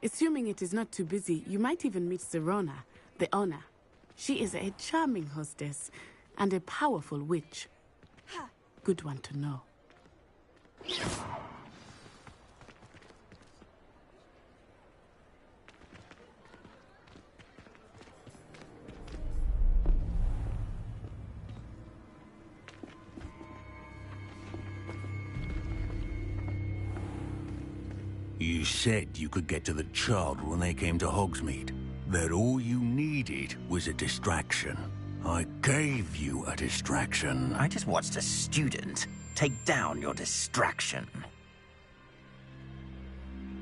Assuming it is not too busy, you might even meet Sirona, the owner. She is a charming hostess and a powerful witch. Good one to know. You said you could get to the child when they came to Hogsmeade. That all you needed was a distraction. I gave you a distraction. I just watched a student take down your distraction.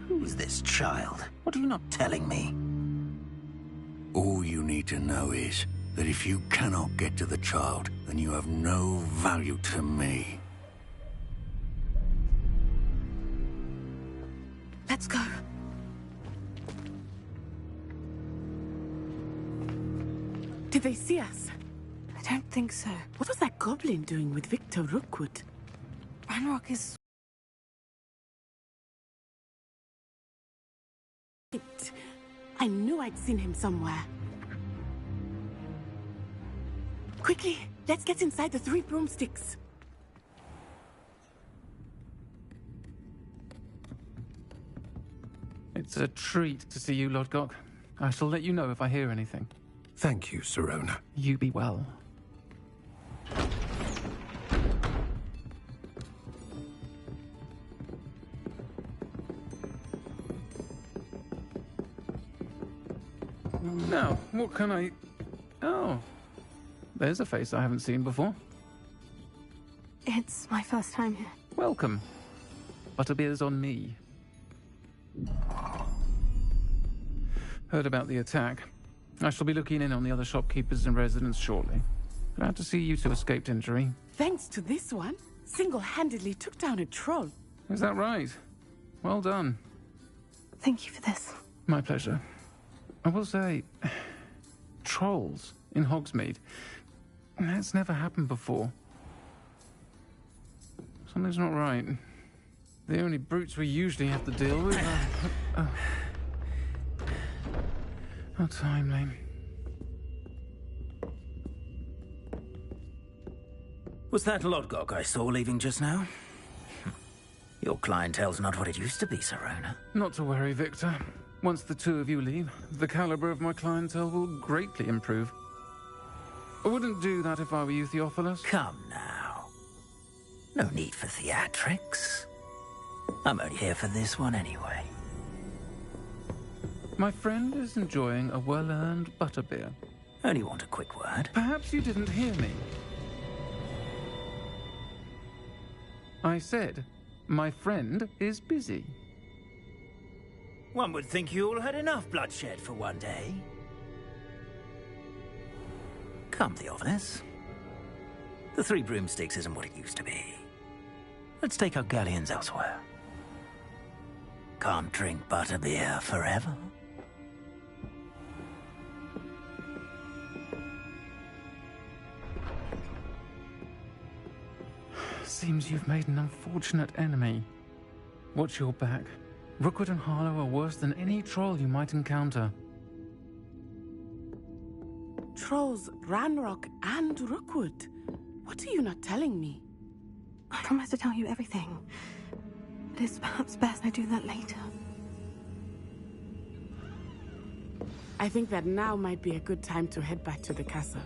Who's this child? What are you not telling me? All you need to know is that if you cannot get to the child, then you have no value to me. Let's go. Did they see us? I don't think so. What was that goblin doing with Victor Rookwood? Ranrock is... I knew I'd seen him somewhere. Quickly, let's get inside the 3 broomsticks. It's a treat to see you, Lodgok. I shall let you know if I hear anything. Thank you, Sirona. You be well. Now, what can I... Oh, there's a face I haven't seen before. It's my first time here. Welcome. Butterbeer's on me. Heard about the attack. I shall be looking in on the other shopkeepers and residents shortly. Glad to see you two escaped injury. Thanks to this one, single-handedly took down a troll. Is that right? Well done. Thank you for this. My pleasure. I will say, trolls in Hogsmeade. That's never happened before. Something's not right. The only brutes we usually have to deal with are... How timely. Was that Lodgok I saw leaving just now? Your clientele's not what it used to be, Sirona. Not to worry, Victor. Once the two of you leave, the caliber of my clientele will greatly improve. I wouldn't do that if I were you, Theophilus. Come now. No need for theatrics. I'm only here for this one anyway. My friend is enjoying a well-earned butterbeer. Only want a quick word. Perhaps you didn't hear me. I said, my friend is busy. One would think you all had enough bloodshed for one day. Come, Theophilus. The 3 broomsticks isn't what it used to be. Let's take our galleons elsewhere. Can't drink butterbeer forever. Seems you've made an unfortunate enemy. Watch your back. Rookwood and Harlow are worse than any troll you might encounter. Trolls, Ranrock, and Rookwood. What are you not telling me? I promise to tell you everything. It is perhaps best I do that later. I think that now might be a good time to head back to the castle.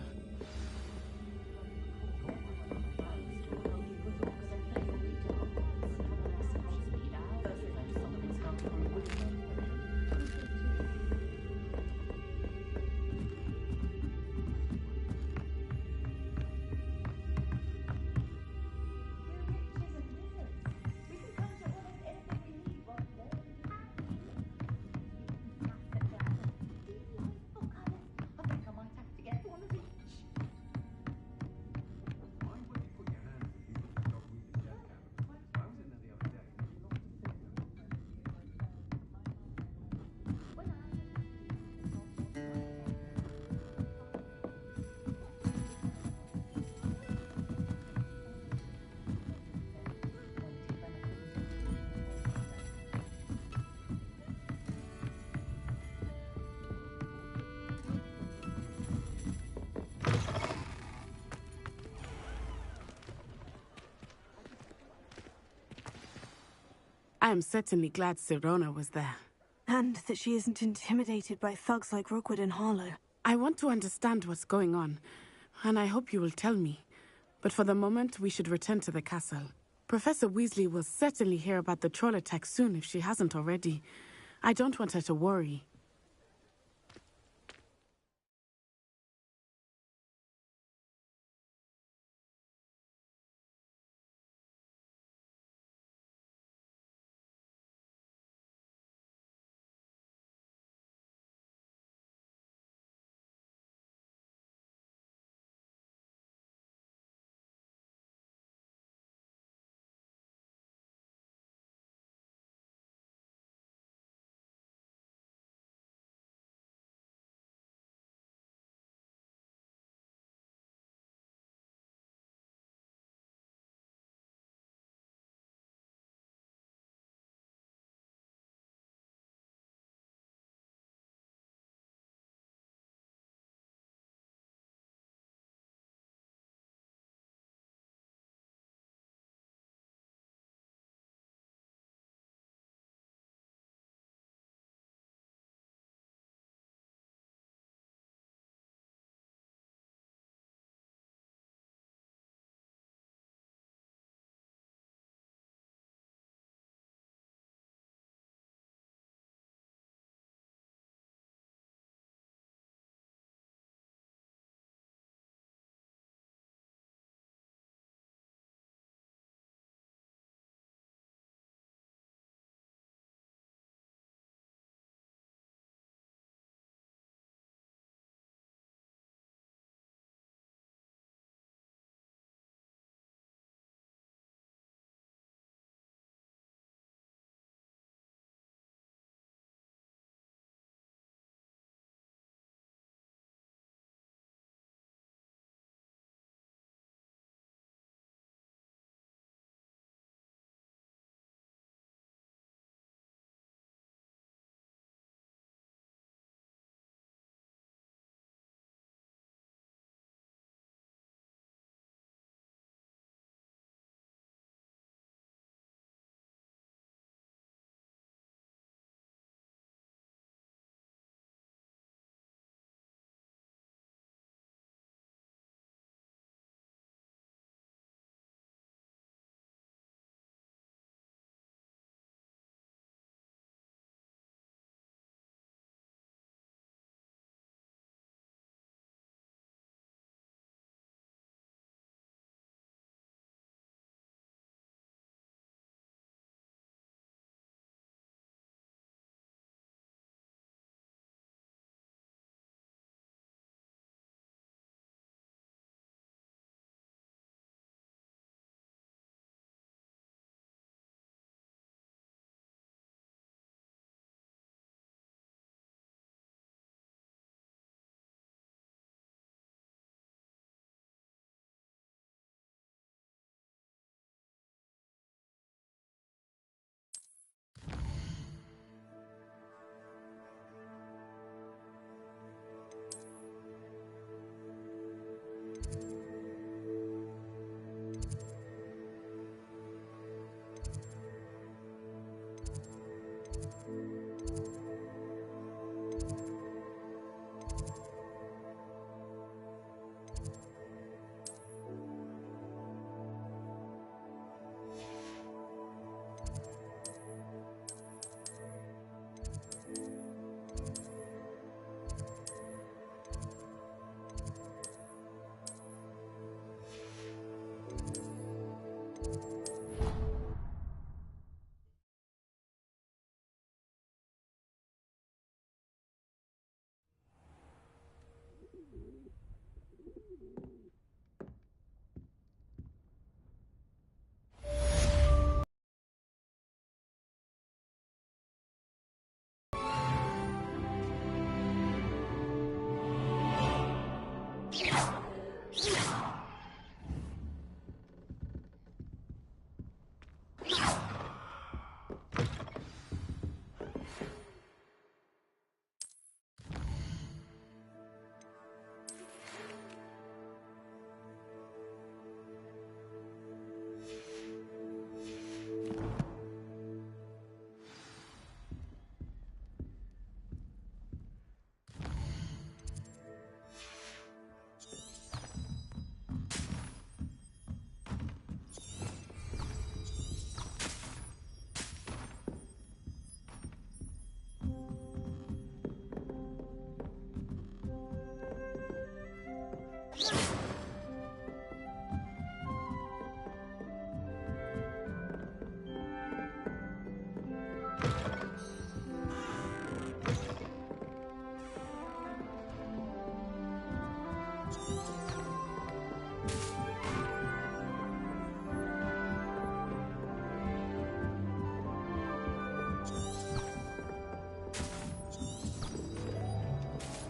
I am certainly glad Sirona was there. And that she isn't intimidated by thugs like Rookwood and Harlow. I want to understand what's going on, and I hope you will tell me. But for the moment, we should return to the castle. Professor Weasley will certainly hear about the troll attack soon if she hasn't already. I don't want her to worry.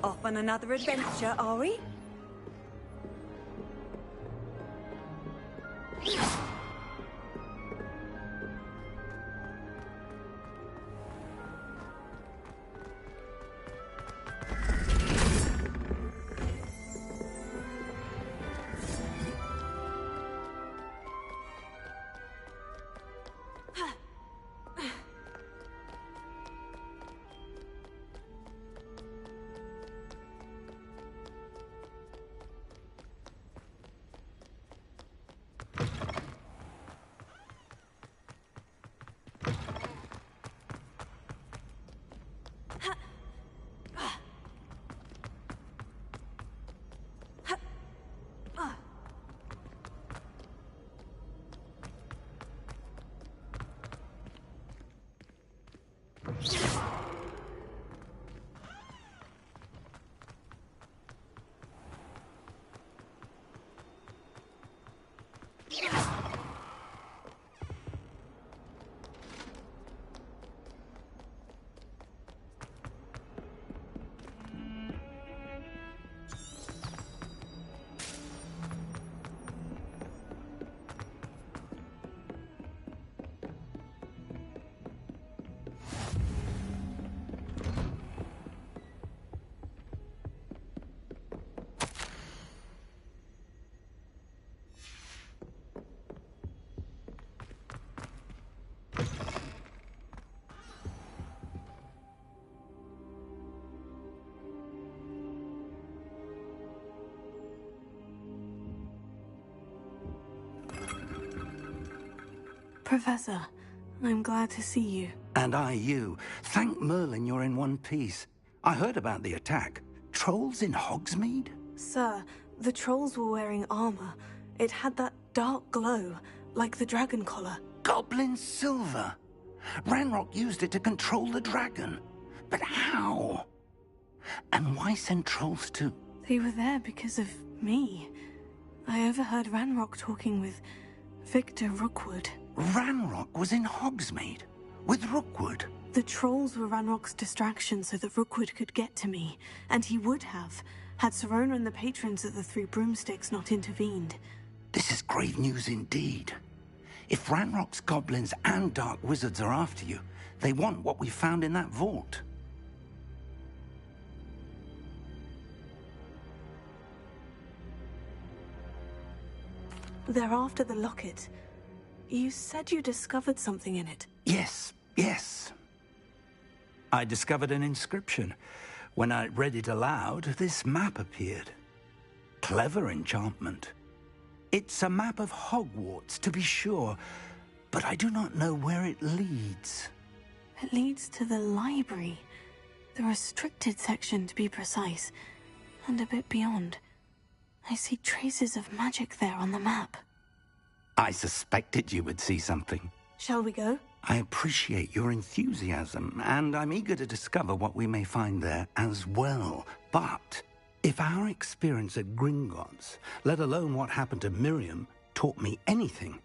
Off on another adventure, are we? Professor, I'm glad to see you. And I you. Thank Merlin you're in one piece. I heard about the attack. Trolls in Hogsmeade? Sir, the trolls were wearing armor. It had that dark glow, like the dragon collar. Goblin silver. Ranrock used it to control the dragon. But how? And why send trolls too? They were there because of me. I overheard Ranrock talking with Victor Rookwood. Ranrock was in Hogsmeade with Rookwood. The trolls were Ranrock's distraction so that Rookwood could get to me, and he would have, had Sirona and the patrons of the Three Broomsticks not intervened. This is grave news indeed. If Ranrock's goblins and dark wizards are after you, they want what we found in that vault. They're after the locket. You said you discovered something in it. Yes. I discovered an inscription. When I read it aloud, this map appeared. Clever enchantment. It's a map of Hogwarts, to be sure, but I do not know where it leads. It leads to the library. The restricted section, to be precise, and a bit beyond. I see traces of magic there on the map. I suspected you would see something. Shall we go? I appreciate your enthusiasm, and I'm eager to discover what we may find there as well. But if our experience at Gringotts, let alone what happened to Miriam, taught me anything,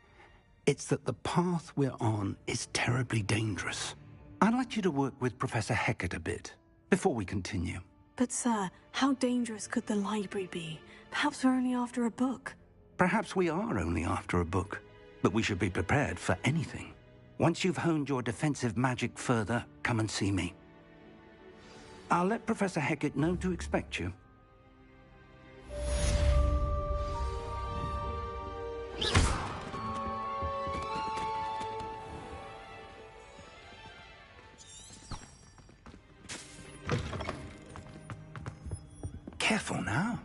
it's that the path we're on is terribly dangerous. I'd like you to work with Professor Hecat a bit before we continue. But sir, how dangerous could the library be? Perhaps we're only after a book. Perhaps we are only after a book, but we should be prepared for anything. Once you've honed your defensive magic further, come and see me. I'll let Professor Hecat know to expect you. Careful now.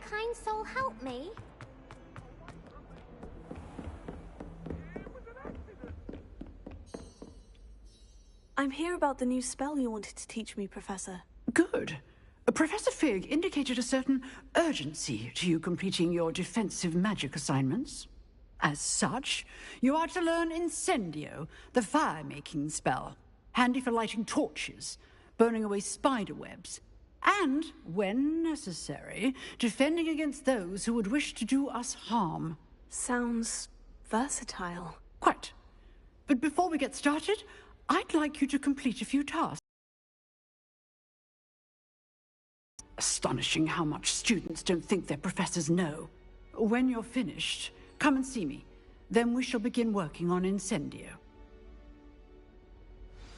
Kind soul help me? I'm here about the new spell you wanted to teach me, Professor. Good. Professor Fig indicated a certain urgency to you completing your defensive magic assignments. As such, you are to learn Incendio, the fire-making spell, handy for lighting torches, burning away spider webs, and, when necessary, defending against those who would wish to do us harm. Sounds versatile. Quite. But before we get started, I'd like you to complete a few tasks. Astonishing how much students don't think their professors know. When you're finished, come and see me. Then we shall begin working on Incendio.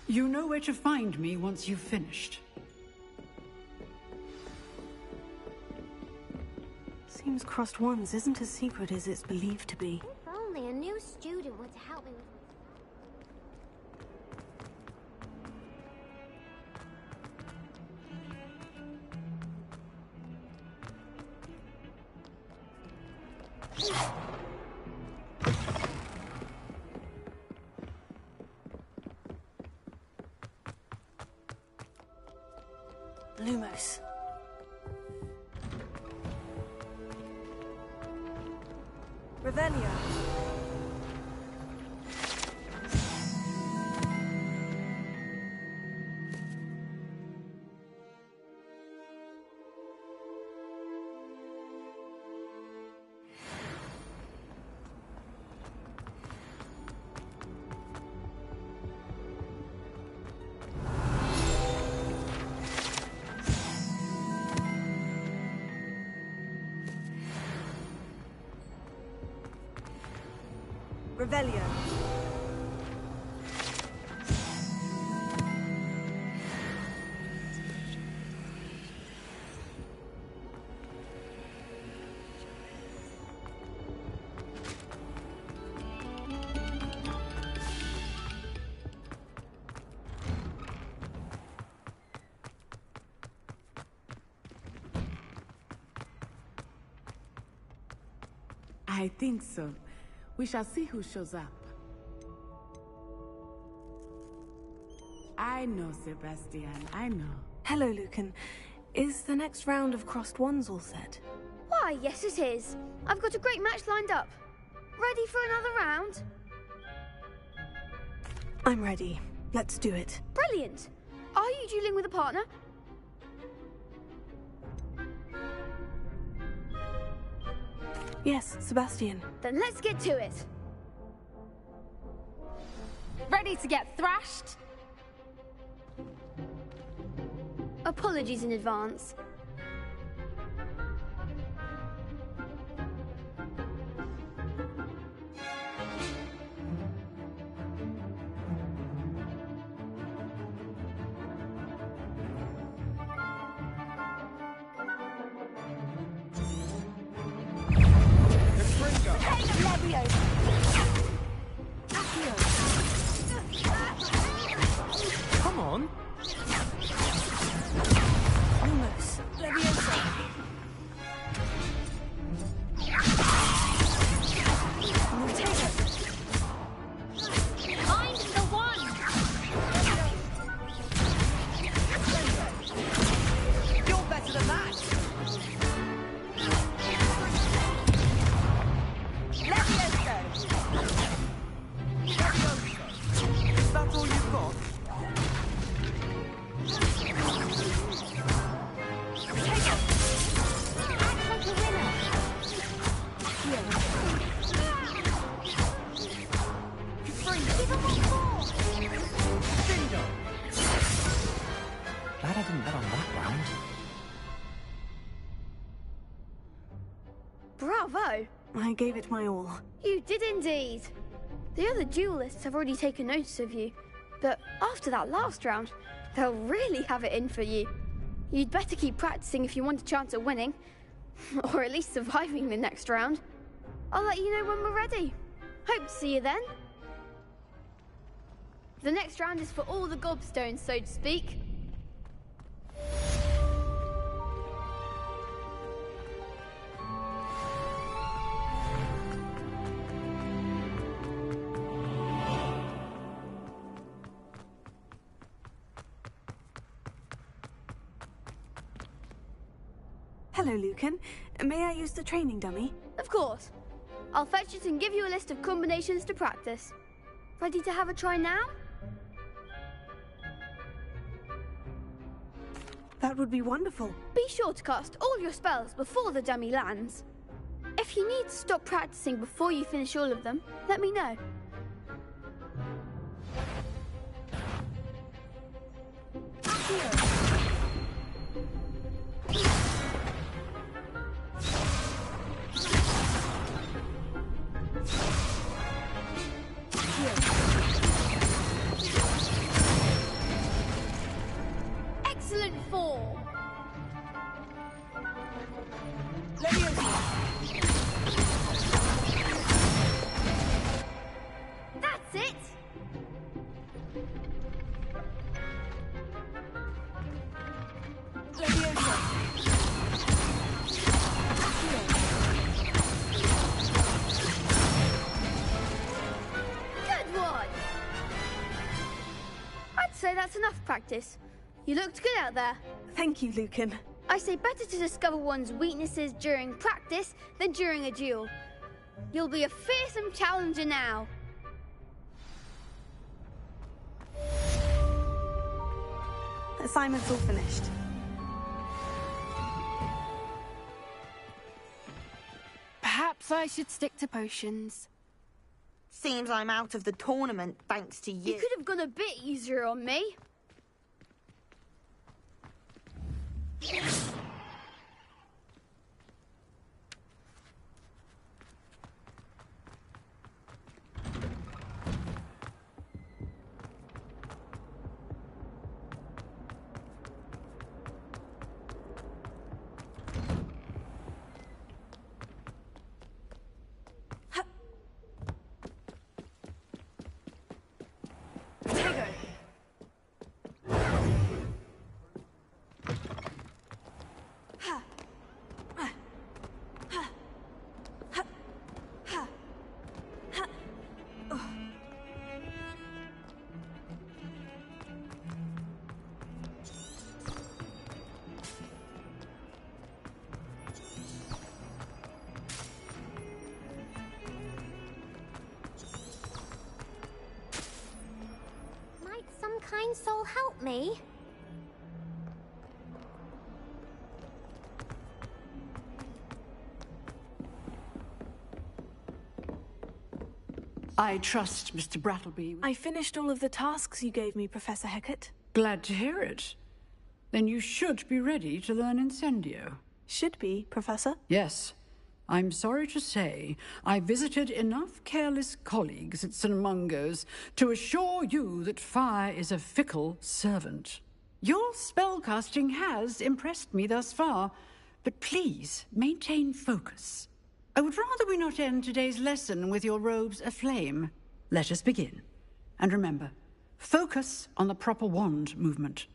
You know where to find me once you've finished. Seems Crossed Wands isn't as secret as it's believed to be. If only a new student were to help me with Lumos. Revelio. Revelio. I think so. We shall see who shows up. I know, Sebastian, I know. Hello, Lucan. Is the next round of Crossed Wands all set? Why, yes it is. I've got a great match lined up. Ready for another round? I'm ready. Let's do it. Brilliant. Are you dueling with a partner? Yes, Sebastian. Then let's get to it. Ready to get thrashed? Apologies in advance. Come on. Lumos. Leviosa. Find the one! You're better than that. Leviosa. Is that all you've got? Glad I didn't bet on that round. Bravo! I gave it my all. You did indeed. The other duelists have already taken notice of you, but after that last round, they'll really have it in for you. You'd better keep practicing if you want a chance at winning, or at least surviving the next round. I'll let you know when we're ready. Hope to see you then. The next round is for all the gobstones, so to speak. Hello, Lucan. May I use the training dummy? Of course. I'll fetch it and give you a list of combinations to practice. Ready to have a try now? That would be wonderful. Be sure to cast all your spells before the dummy lands. If you need to stop practicing before you finish all of them, let me know. Excellent form. That's it. Good one. I'd say that's enough practice. You looked good out there. Thank you, Lucan. I say better to discover one's weaknesses during practice than during a duel. You'll be a fearsome challenger now. Assignment's all finished. Perhaps I should stick to potions. Seems I'm out of the tournament thanks to you. You could have gone a bit easier on me. Some kind soul help me? I trust Mr. Brattleby. I finished all of the tasks you gave me, Professor Hecat. Glad to hear it. Then you should be ready to learn Incendio. Should be, Professor? Yes. I'm sorry to say I visited enough careless colleagues at St. Mungo's to assure you that fire is a fickle servant. Your spellcasting has impressed me thus far, but please maintain focus. I would rather we not end today's lesson with your robes aflame. Let us begin. And remember, focus on the proper wand movement.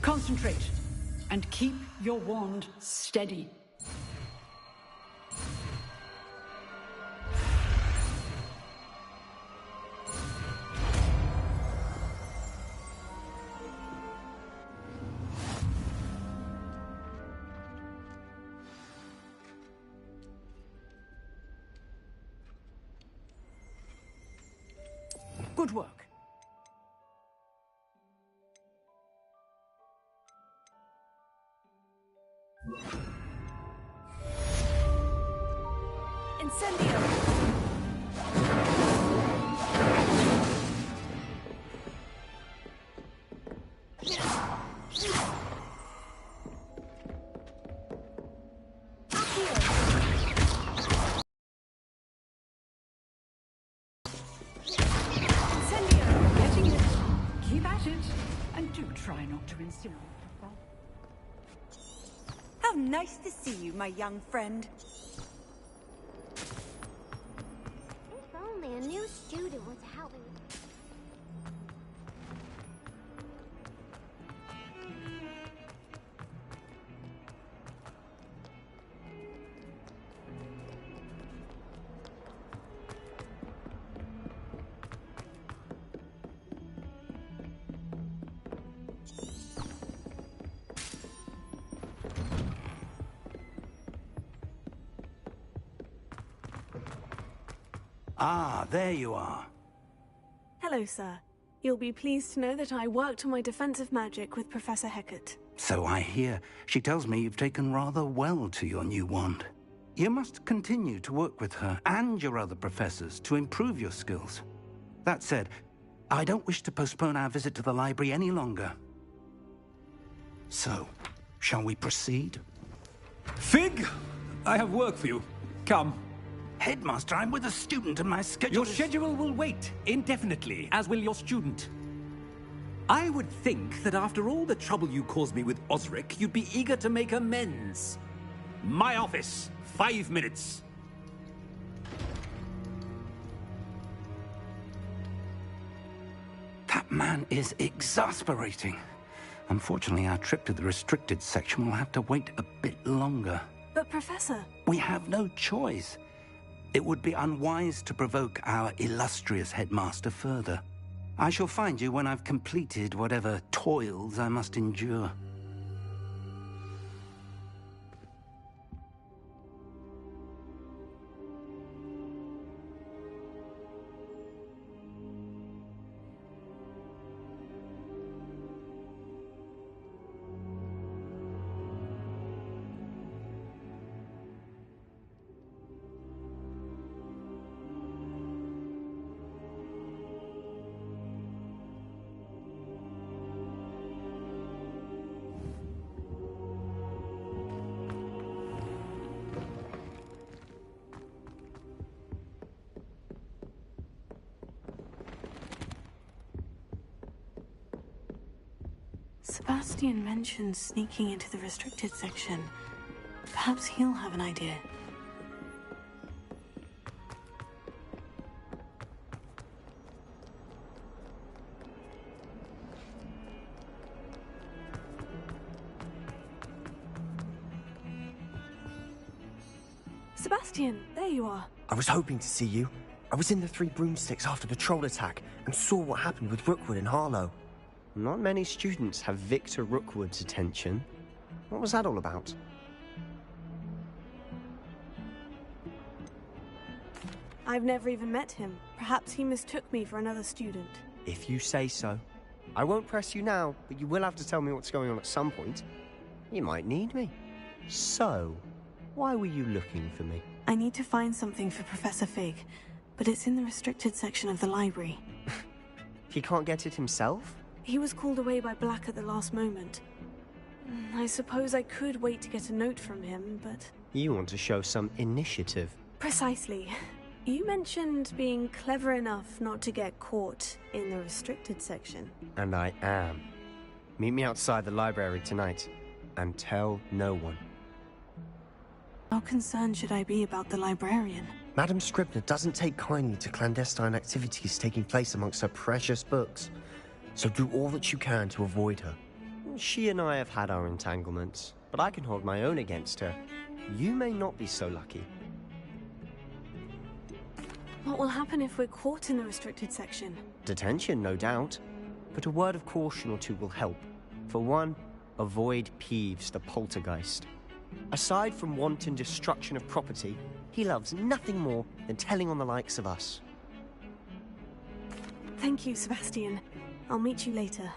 Concentrate and keep your wand steady. Good work. Incendio! Try not to incinerate the ball. How nice to see you, my young friend. If only a new student was helping. Ah, there you are. Hello, sir. You'll be pleased to know that I worked on my defensive magic with Professor Hecat. So I hear. She tells me you've taken rather well to your new wand. You must continue to work with her and your other professors to improve your skills. That said, I don't wish to postpone our visit to the library any longer. So, shall we proceed? Fig! I have work for you. Come. Headmaster, I'm with a student and my schedule Your schedule will wait indefinitely, as will your student. I would think that after all the trouble you caused me with Osric, you'd be eager to make amends. My office. 5 minutes. That man is exasperating. Unfortunately, our trip to the restricted section will have to wait a bit longer. But, Professor... We have no choice. It would be unwise to provoke our illustrious headmaster further. I shall find you when I've completed whatever toils I must endure. Sebastian mentioned sneaking into the restricted section. Perhaps he'll have an idea. Sebastian, there you are. I was hoping to see you. I was in the Three Broomsticks after the troll attack and saw what happened with Rookwood and Harlow. Not many students have Victor Rookwood's attention. What was that all about? I've never even met him. Perhaps he mistook me for another student. If you say so. I won't press you now, but you will have to tell me what's going on at some point. You might need me. So, why were you looking for me? I need to find something for Professor Fig, but it's in the restricted section of the library. He can't get it himself? He was called away by Black at the last moment. I suppose I could wait to get a note from him, but... You want to show some initiative. Precisely. You mentioned being clever enough not to get caught in the restricted section. And I am. Meet me outside the library tonight, and tell no one. How concerned should I be about the librarian? Madam Scribner doesn't take kindly to clandestine activities taking place amongst her precious books. So do all that you can to avoid her. She and I have had our entanglements, but I can hold my own against her. You may not be so lucky. What will happen if we're caught in the restricted section? Detention, no doubt. But a word of caution or two will help. For one, avoid Peeves the poltergeist. Aside from wanton destruction of property, he loves nothing more than telling on the likes of us. Thank you, Sebastian. I'll meet you later.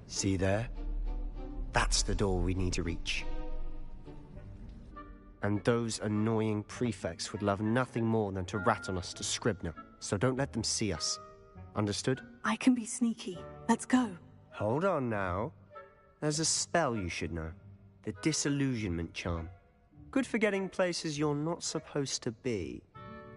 See there? That's the door we need to reach. And those annoying prefects would love nothing more than to rat on us to Scribner, so don't let them see us. Understood? I can be sneaky. Let's go. Hold on now. There's a spell you should know. The Disillusionment Charm. Good for getting places you're not supposed to be.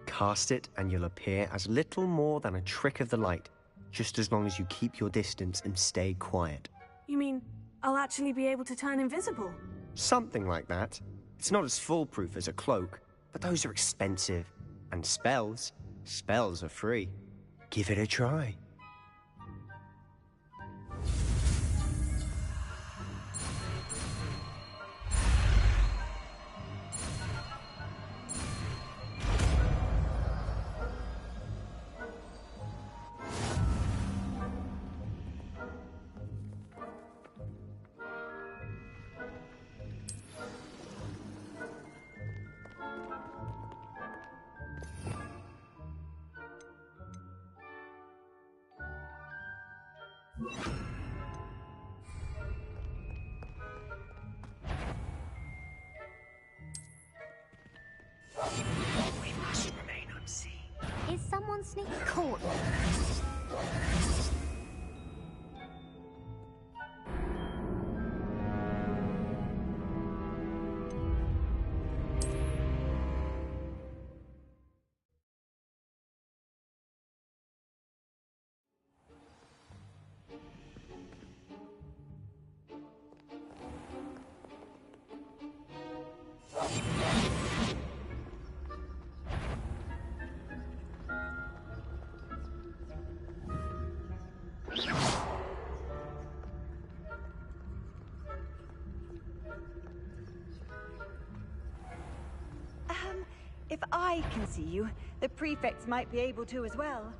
Cast it and you'll appear as little more than a trick of the light, just as long as you keep your distance and stay quiet. You mean I'll actually be able to turn invisible? Something like that. It's not as foolproof as a cloak, but those are expensive. And spells are free. Give it a try. We must remain unseen. Is someone sneaking caught? If I can see you, the prefects might be able to as well.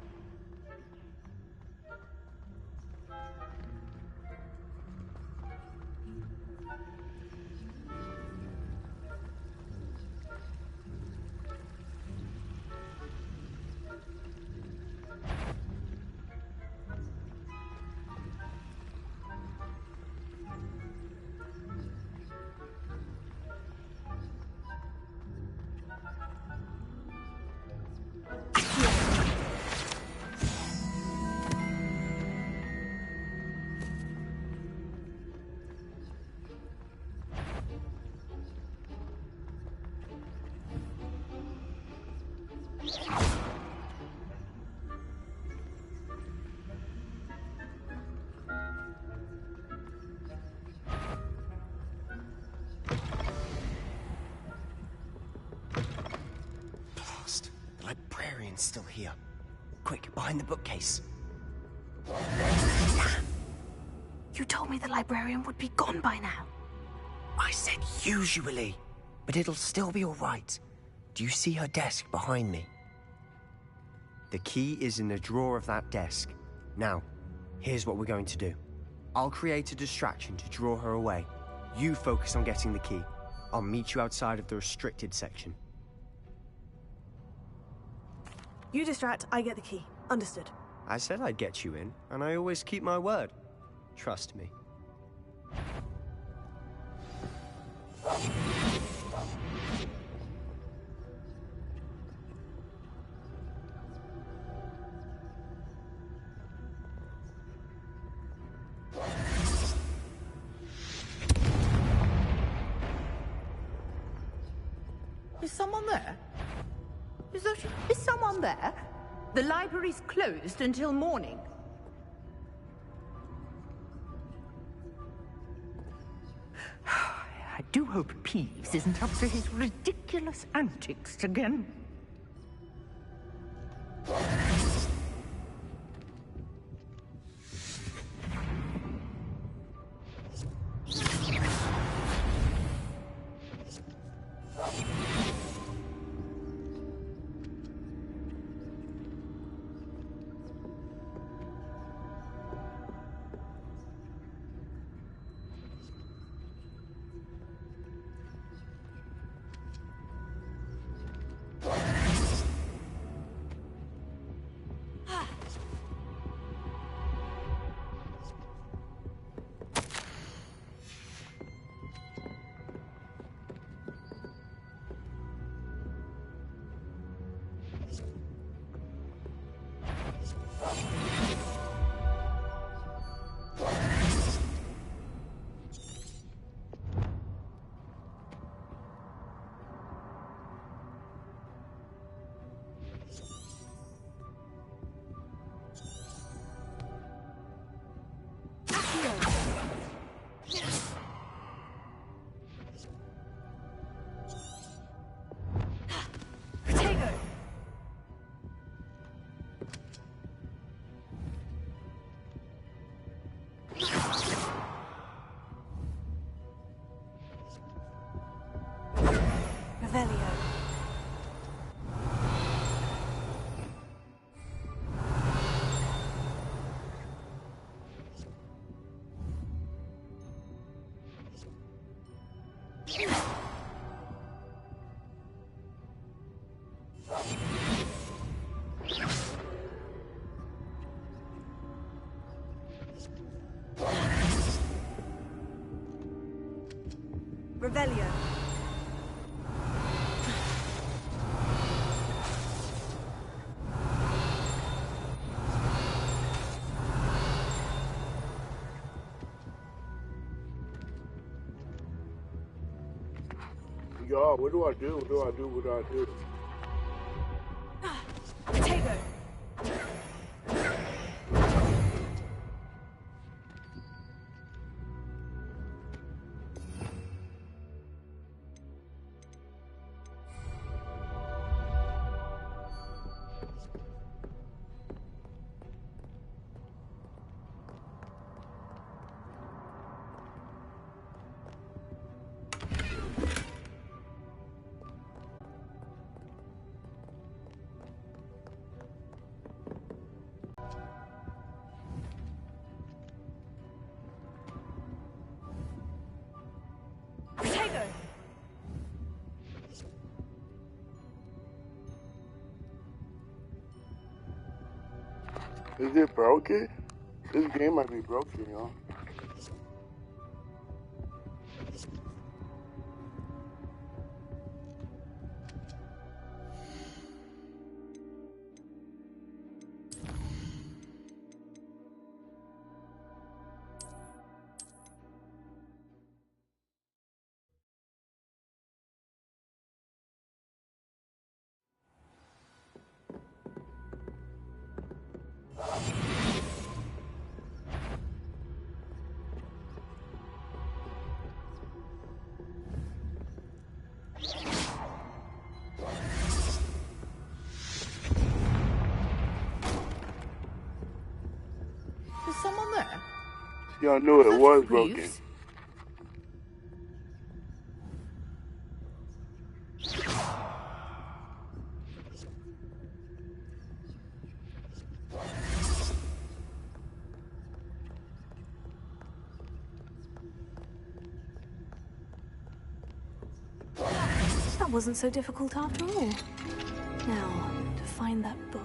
Blast! The librarian's still here. Quick, behind the bookcase. You told me the librarian would be gone by now. I said usually, but it'll still be all right. Do you see her desk behind me? The key is in the drawer of that desk. Now, here's what we're going to do. I'll create a distraction to draw her away. You focus on getting the key. I'll meet you outside of the restricted section. You distract, I get the key. Understood. I said I'd get you in, and I always keep my word. Trust me. Is someone there? Is someone there? The library's closed until morning. I do hope Peeves isn't up to his ridiculous antics again. Revelio. Yo, what do I do? What do I do? What do I do? Potato. Potato. Is it broken? This game might be broken, y'all. Is someone there? Y'all knew it was broken. Reeves? That wasn't so difficult after all. Now, to find that book.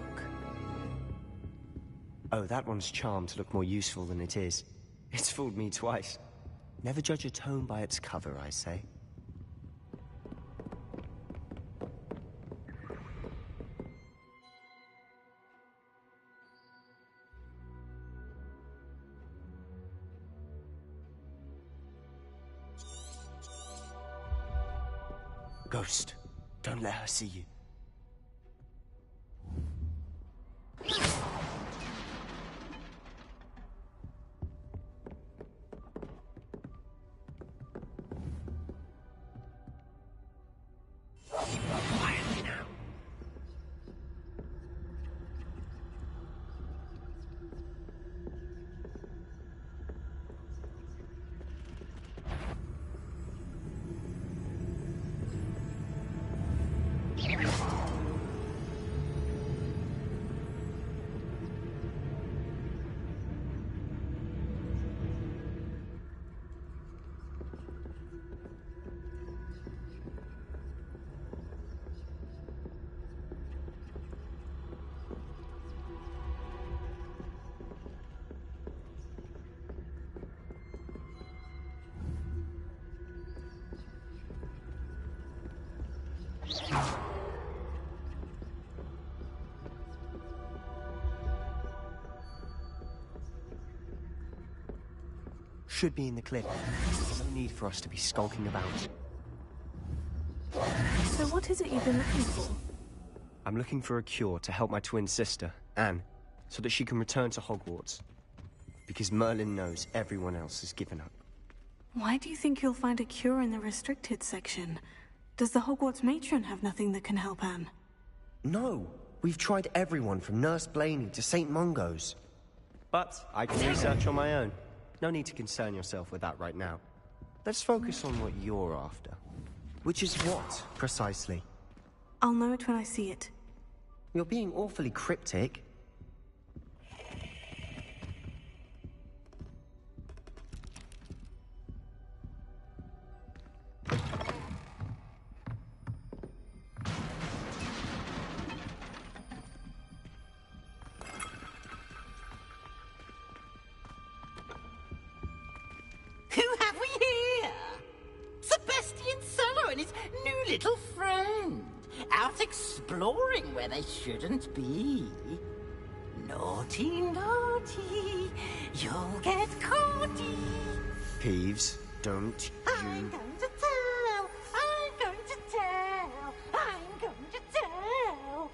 Oh, that one's charmed to look more useful than it is. It's fooled me twice. Never judge a tome by its cover, I say. Ghost, don't let her see you. Quietly now. Should be in the clip. No need for us to be skulking about. So what is it you've been looking for? I'm looking for a cure to help my twin sister, Anne, so that she can return to Hogwarts. Because Merlin knows everyone else has given up. Why do you think you'll find a cure in the restricted section? Does the Hogwarts matron have nothing that can help Anne? No! We've tried everyone from Nurse Blaney to St. Mungo's. But I can research on my own. No need to concern yourself with that right now. Let's focus on what you're after. Which is what, precisely? I'll know it when I see it. You're being awfully cryptic. Who have we here? The best little friend, out exploring where they shouldn't be. Naughty, naughty, you'll get caughty. Peeves, don't I'm going to tell, I'm going to tell, I'm going to tell.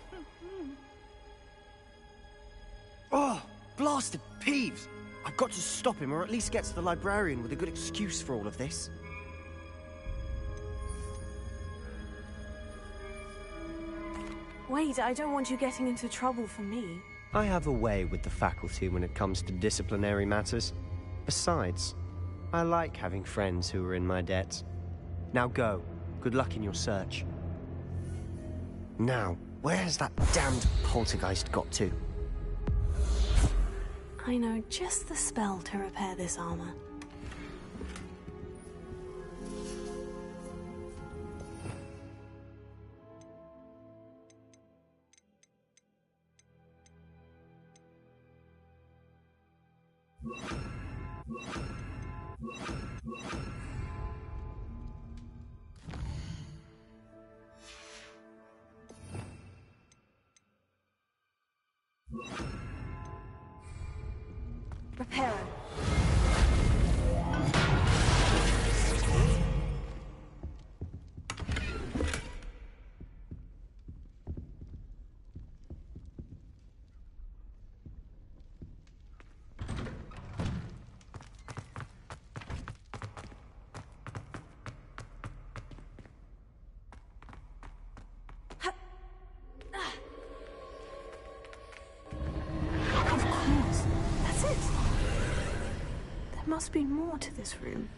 Oh, blasted Peeves! I've got to stop him, or at least get to the librarian with a good excuse for all of this. Wait, I don't want you getting into trouble for me. I have a way with the faculty when it comes to disciplinary matters. Besides, I like having friends who are in my debt. Now go. Good luck in your search. Now, where has that damned poltergeist got to? I know just the spell to repair this armor. Reparo. There must be more to this room.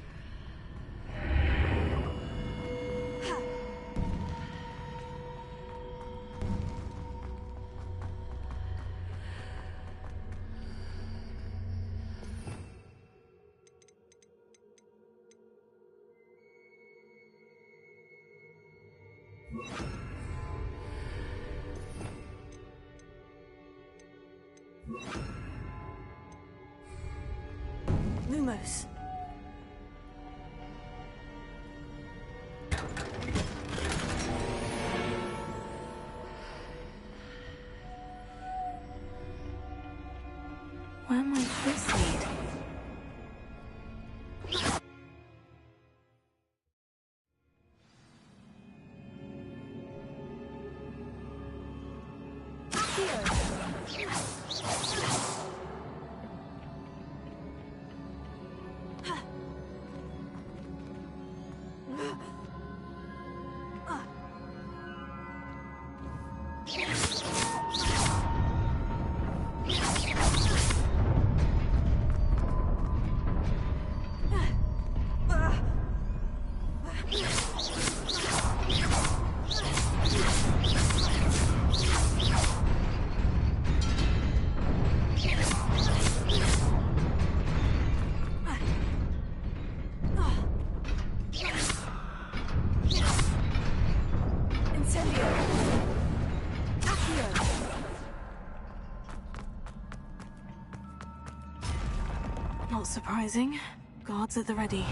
Lumos. Where might this lead? Not surprising. Guards at the ready.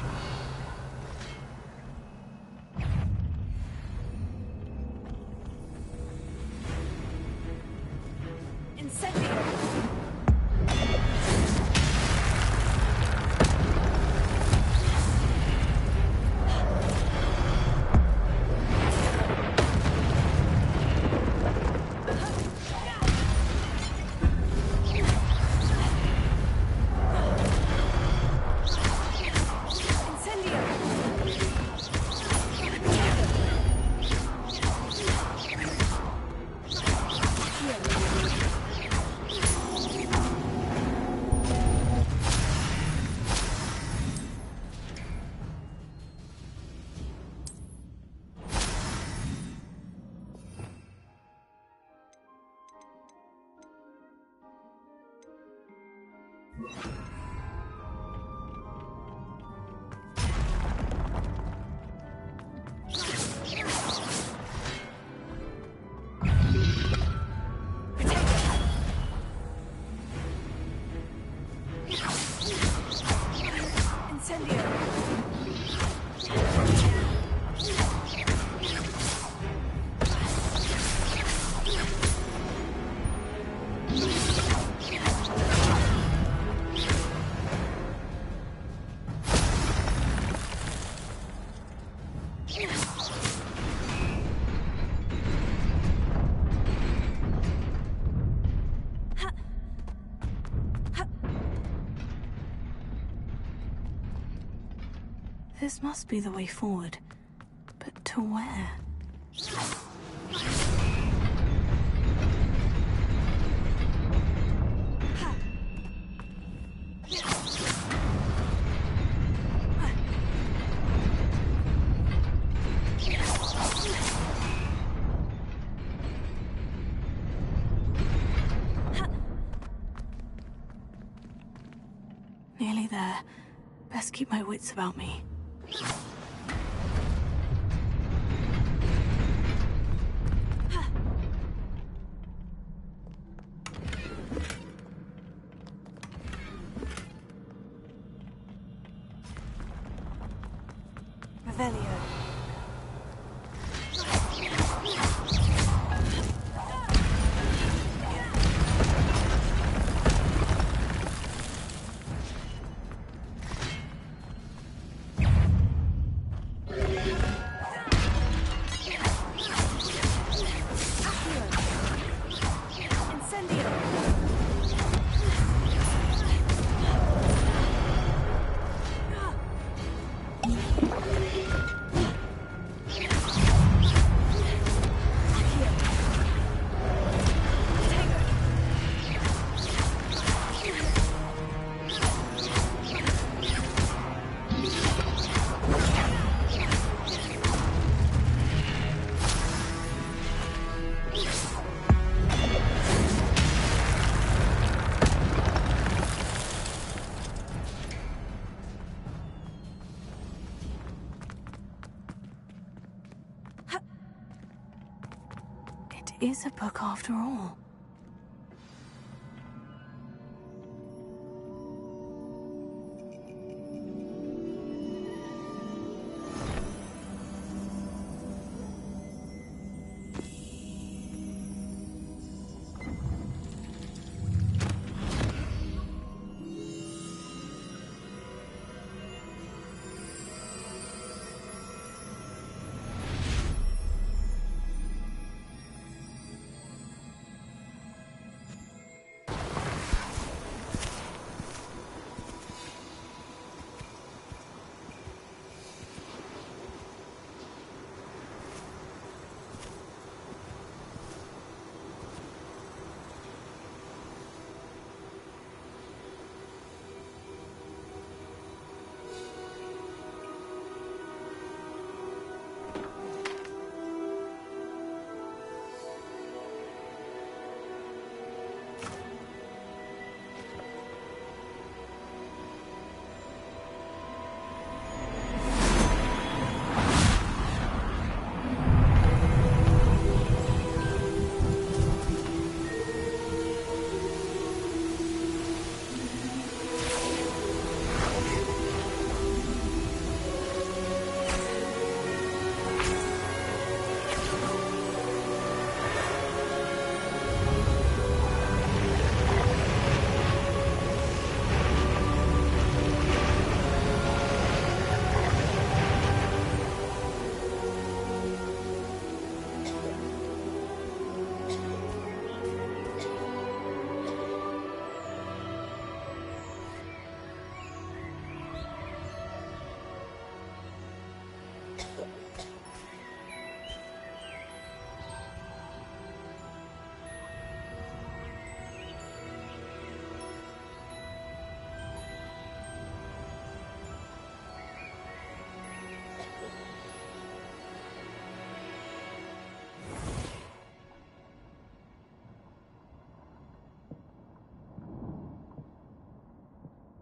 This must be the way forward. But to where? Nearly there. Best keep my wits about me. Revelio. Is a book after all.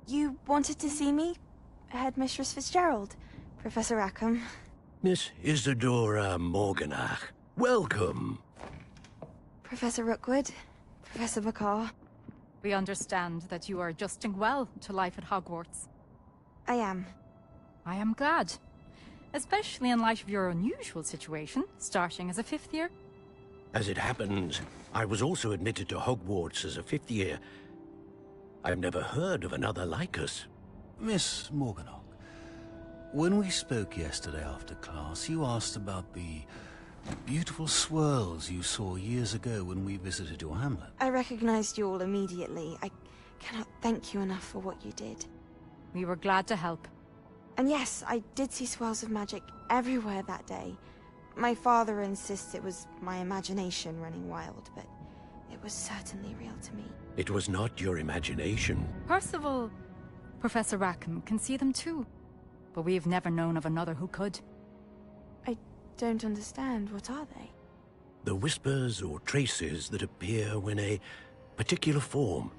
You wanted to see me? Headmistress Fitzgerald, Professor Rackham. Miss Isadora Morganach, welcome. Professor Rookwood, Professor Bakar. We understand that you are adjusting well to life at Hogwarts. I am. I am glad. Especially in light of your unusual situation, starting as a 5th year. As it happens, I was also admitted to Hogwarts as a 5th year. I've never heard of another like us. Miss Morganach, when we spoke yesterday after class, you asked about the beautiful swirls you saw years ago when we visited your hamlet. I recognized you all immediately. I cannot thank you enough for what you did. We were glad to help. And yes, I did see swirls of magic everywhere that day. My father insists it was my imagination running wild, but it was certainly real to me. It was not your imagination. Percival, Professor Rackham can see them too. But we've never known of another who could. I don't understand. What are they? The whispers or traces that appear when a particular form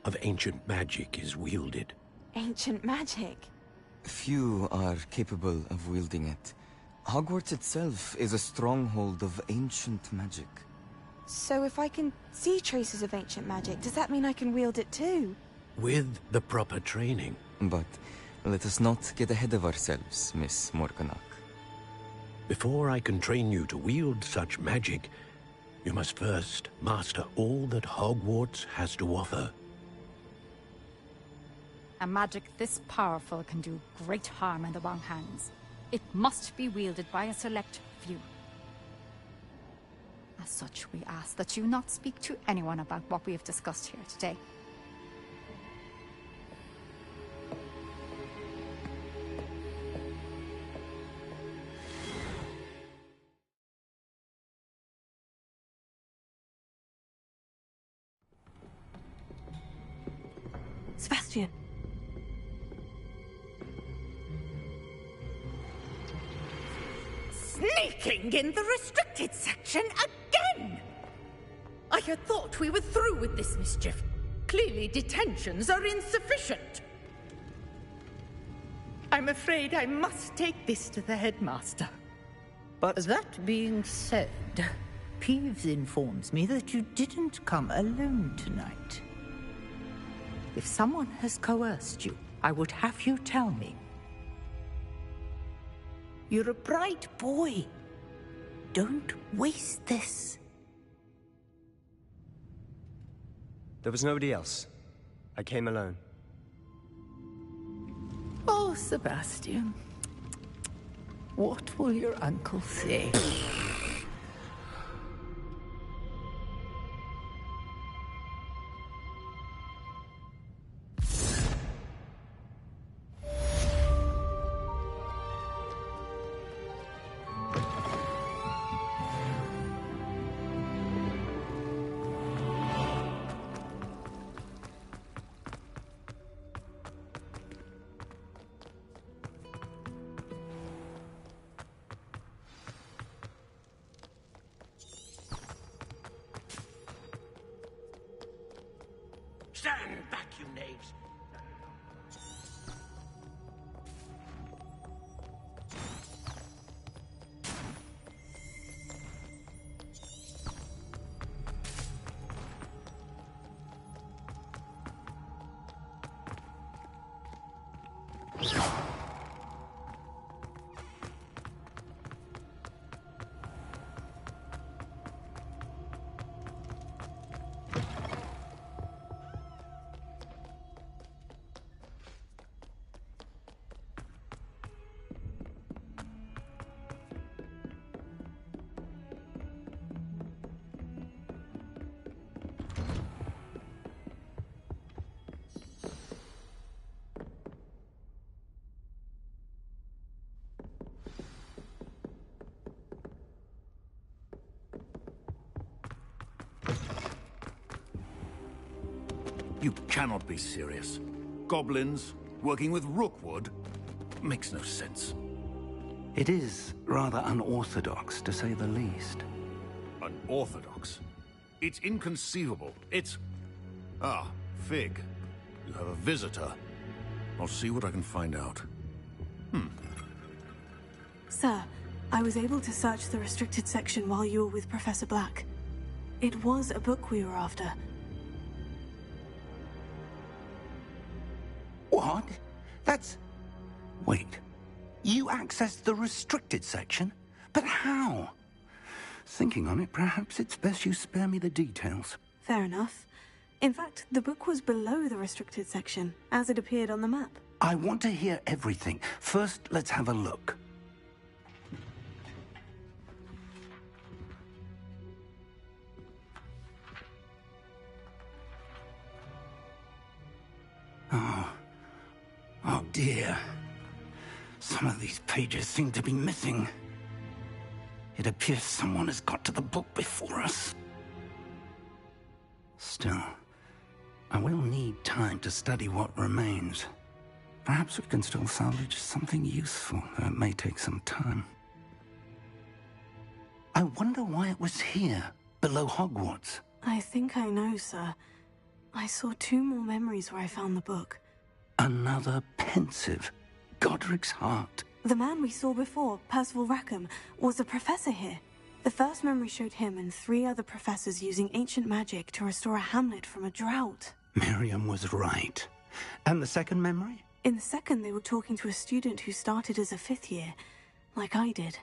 of ancient magic is wielded. Ancient magic? Few are capable of wielding it. Hogwarts itself is a stronghold of ancient magic. So if I can see traces of ancient magic, does that mean I can wield it too? With the proper training. But let us not get ahead of ourselves, Miss Morganach. Before I can train you to wield such magic, you must first master all that Hogwarts has to offer. A magic this powerful can do great harm in the wrong hands. It must be wielded by a select few. As such, we ask that you not speak to anyone about what we have discussed here today. Sebastian. Sneaking in the restricted section again! I had thought we were through with this mischief. Clearly detentions are insufficient. I'm afraid I must take this to the headmaster. But that being said, Peeves informs me that you didn't come alone tonight. If someone has coerced you, I would have you tell me. You're a bright boy. Don't waste this. There was nobody else. I came alone. Oh, Sebastian. What will your uncle say? Stand back, you knaves! You cannot be serious. Goblins working with Rookwood makes no sense. It is rather unorthodox, to say the least. Unorthodox? It's inconceivable. It's... Ah, Fig. You have a visitor. I'll see what I can find out. Sir, I was able to search the restricted section while you were with Professor Black. It was a book we were after. What? That's... Wait. You accessed the restricted section? But how? Thinking on it, perhaps it's best you spare me the details. Fair enough. In fact, the book was below the restricted section, as it appeared on the map. I want to hear everything. First, let's have a look. Oh dear. Some of these pages seem to be missing. It appears someone has got to the book before us. Still, I will need time to study what remains. Perhaps we can still salvage something useful, though it may take some time. I wonder why it was here, below Hogwarts. I think I know, sir. I saw 2 more memories where I found the book. Another pensive. Godric's heart. The man we saw before, Percival Rackham, was a professor here. The first memory showed him and 3 other professors using ancient magic to restore a hamlet from a drought. Miriam was right. And the second memory? In the second, they were talking to a student who started as a 5th year, like I did.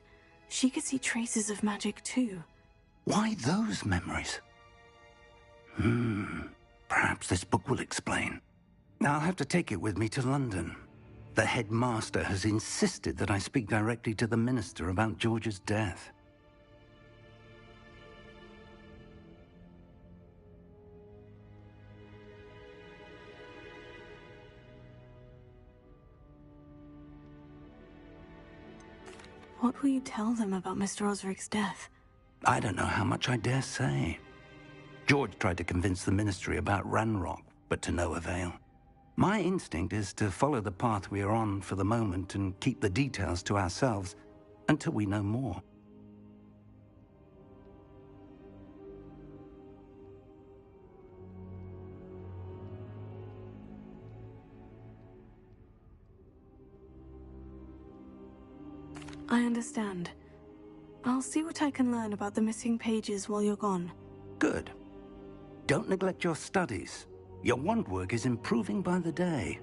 She could see traces of magic too. Why those memories? Perhaps this book will explain. I'll have to take it with me to London. The headmaster has insisted that I speak directly to the minister about George's death. What will you tell them about Mr. Osric's death? I don't know how much I dare say. George tried to convince the ministry about Ranrock, but to no avail. My instinct is to follow the path we are on for the moment and keep the details to ourselves until we know more. I understand. I'll see what I can learn about the missing pages while you're gone. Good. Don't neglect your studies. Your wand work is improving by the day.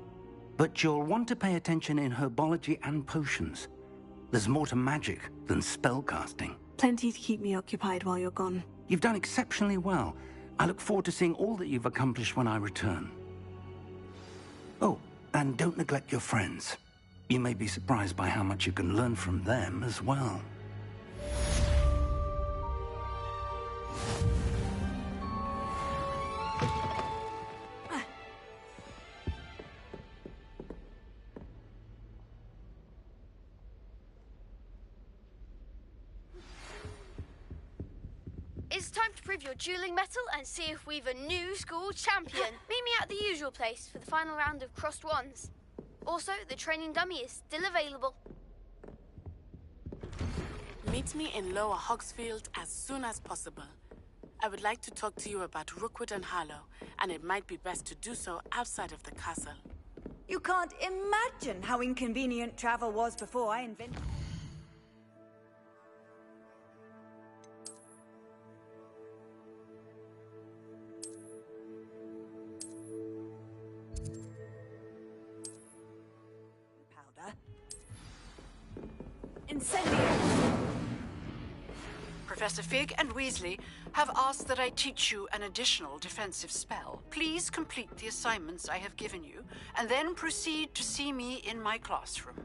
But you'll want to pay attention in herbology and potions. There's more to magic than spellcasting. Plenty to keep me occupied while you're gone. You've done exceptionally well. I look forward to seeing all that you've accomplished when I return. Oh, and don't neglect your friends. You may be surprised by how much you can learn from them as well. It's time to prove your dueling mettle and see if we've a new school champion. Meet me at the usual place for the final round of crossed wands. Also, the training dummy is still available. Meet me in Lower Hogsfield as soon as possible. I would like to talk to you about Rookwood and Harlow, and it might be best to do so outside of the castle. You can't imagine how inconvenient travel was before I invented... Incendio! Professor Fig and Weasley have asked that I teach you an additional defensive spell. Please complete the assignments I have given you, and then proceed to see me in my classroom.